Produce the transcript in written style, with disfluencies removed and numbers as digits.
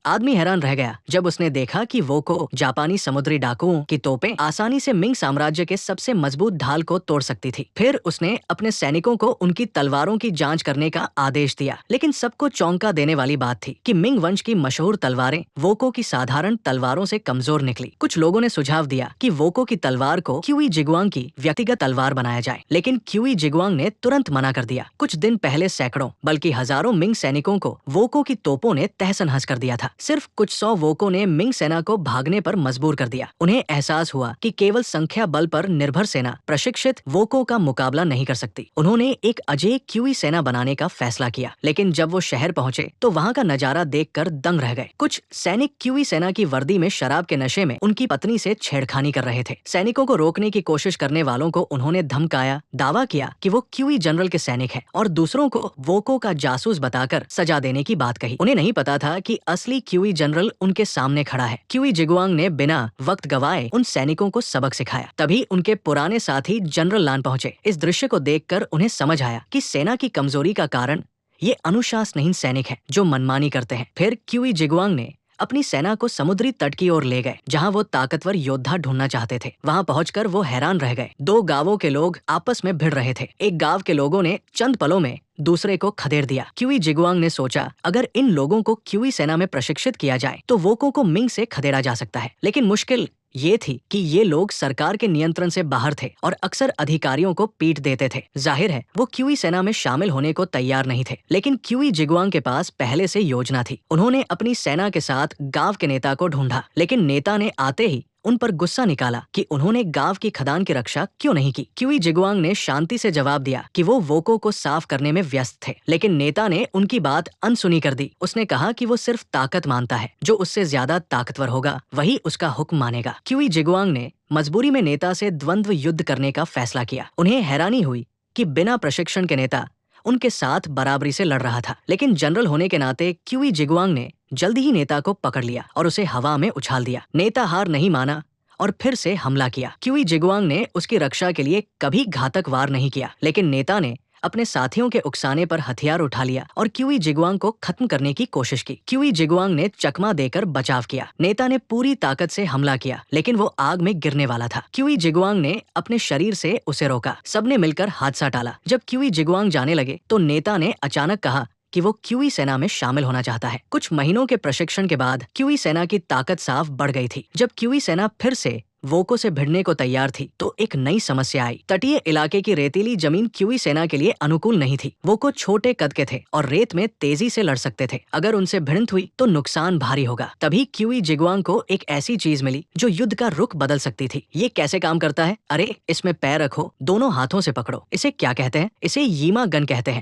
आदमी हैरान रह गया जब उसने देखा कि वोको जापानी समुद्री डाकुओं की तोपें आसानी से मिंग साम्राज्य के सबसे मजबूत ढाल को तोड़ सकती थी। फिर उसने अपने सैनिकों को उनकी तलवारों की जांच करने का आदेश दिया, लेकिन सबको चौंका देने वाली बात थी कि मिंग वंश की मशहूर तलवारें वोको की साधारण तलवारों से कमजोर निकली। कुछ लोगों ने सुझाव दिया कि वोको की तलवार को क्यूई जिगुआंग की व्यक्तिगत तलवार बनाया जाए, लेकिन क्यूई जिगुआंग ने तुरंत मना कर दिया। कुछ दिन पहले सैकड़ों बल्कि हजारों मिंग सैनिकों को वोको की तोपों ने तहस-नहस कर दिया था। सिर्फ कुछ सौ वोको ने मिंग सेना को भागने पर मजबूर कर दिया। उन्हें एहसास हुआ कि केवल संख्या बल पर निर्भर सेना प्रशिक्षित वोको का मुकाबला नहीं कर सकती। उन्होंने एक अजेय क्यूई सेना बनाने का फैसला किया, लेकिन जब वो शहर पहुंचे तो वहां का नजारा देखकर दंग रह गए। कुछ सैनिक क्यूई सेना की वर्दी में शराब के नशे में उनकी पत्नी से छेड़खानी कर रहे थे। सैनिकों को रोकने की कोशिश करने वालों को उन्होंने धमकाया, दावा किया कि वो क्यूई जनरल के सैनिक हैं और दूसरों को वोको का जासूस बताकर सजा देने की बात कही। उन्हें नहीं पता था कि असली क्यूई जनरल उनके सामने खड़ा है। क्यूई जिगुआंग ने बिना वक्त गवाए उन सैनिकों को सबक सिखाया। तभी उनके पुराने साथी जनरल लान पहुंचे। इस दृश्य को देखकर उन्हें समझ आया कि सेना की कमजोरी का कारण ये अनुशासनहीन सैनिक हैं जो मनमानी करते हैं। फिर क्यूई जिगुआंग ने अपनी सेना को समुद्री तट की ओर ले गए जहां वो ताकतवर योद्धा ढूंढना चाहते थे। वहां पहुंचकर वो हैरान रह गए। दो गांवों के लोग आपस में भिड़ रहे थे। एक गांव के लोगों ने चंद पलों में दूसरे को खदेड़ दिया। क्यूई जिगुआंग ने सोचा, अगर इन लोगों को क्यूई सेना में प्रशिक्षित किया जाए तो वोको को मिंग से खदेड़ा जा सकता है। लेकिन मुश्किल ये थी कि ये लोग सरकार के नियंत्रण से बाहर थे और अक्सर अधिकारियों को पीट देते थे। जाहिर है वो क्यूई सेना में शामिल होने को तैयार नहीं थे, लेकिन क्यूई जिगुआंग के पास पहले से योजना थी। उन्होंने अपनी सेना के साथ गांव के नेता को ढूंढा, लेकिन नेता ने आते ही उन पर गुस्सा निकाला कि उन्होंने गांव की खदान की रक्षा क्यों नहीं की। क्यूई जिगुआंग ने शांति से जवाब दिया कि वो वोको को साफ करने में व्यस्त थे, लेकिन नेता ने उनकी बात अनसुनी कर दी। उसने कहा कि वो सिर्फ ताकत मानता है, जो उससे ज्यादा ताकतवर होगा वही उसका हुक्म मानेगा। क्यूई जिगुआंग ने मजबूरी में नेता से द्वंद्व युद्ध करने का फैसला किया। उन्हें हैरानी हुई कि बिना प्रशिक्षण के नेता उनके साथ बराबरी से लड़ रहा था, लेकिन जनरल होने के नाते क्यूई जिगुआंग ने जल्दी ही नेता को पकड़ लिया और उसे हवा में उछाल दिया। नेता हार नहीं माना और फिर से हमला किया। क्यूई जिगुआंग ने उसकी रक्षा के लिए कभी घातक वार नहीं किया, लेकिन नेता ने अपने साथियों के उकसाने पर हथियार उठा लिया और क्यूई जिगुआंग को खत्म करने की कोशिश की। क्यूई जिगुआंग ने चकमा देकर बचाव किया। नेता ने पूरी ताकत से हमला किया, लेकिन वो आग में गिरने वाला था। क्यूई जिगुआंग ने अपने शरीर से उसे रोका। सबने मिलकर हादसा टाला। जब क्यूई जिगुआंग जाने लगे तो नेता ने अचानक कहा कि वो क्यूई सेना में शामिल होना चाहता है। कुछ महीनों के प्रशिक्षण के बाद क्यूई सेना की ताकत साफ बढ़ गई थी। जब क्यूई सेना फिर से वोको से भिड़ने को तैयार थी तो एक नई समस्या आई। तटीय इलाके की रेतीली जमीन क्यूई सेना के लिए अनुकूल नहीं थी। वोको छोटे कद के थे और रेत में तेजी से लड़ सकते थे। अगर उनसे भिड़ंत हुई तो नुकसान भारी होगा। तभी क्यूई जिगुआंग को एक ऐसी चीज मिली जो युद्ध का रुख बदल सकती थी। ये कैसे काम करता है? अरे, इसमें पैर रखो, दोनों हाथों से पकड़ो। इसे क्या कहते हैं? इसे यीमा गन कहते हैं।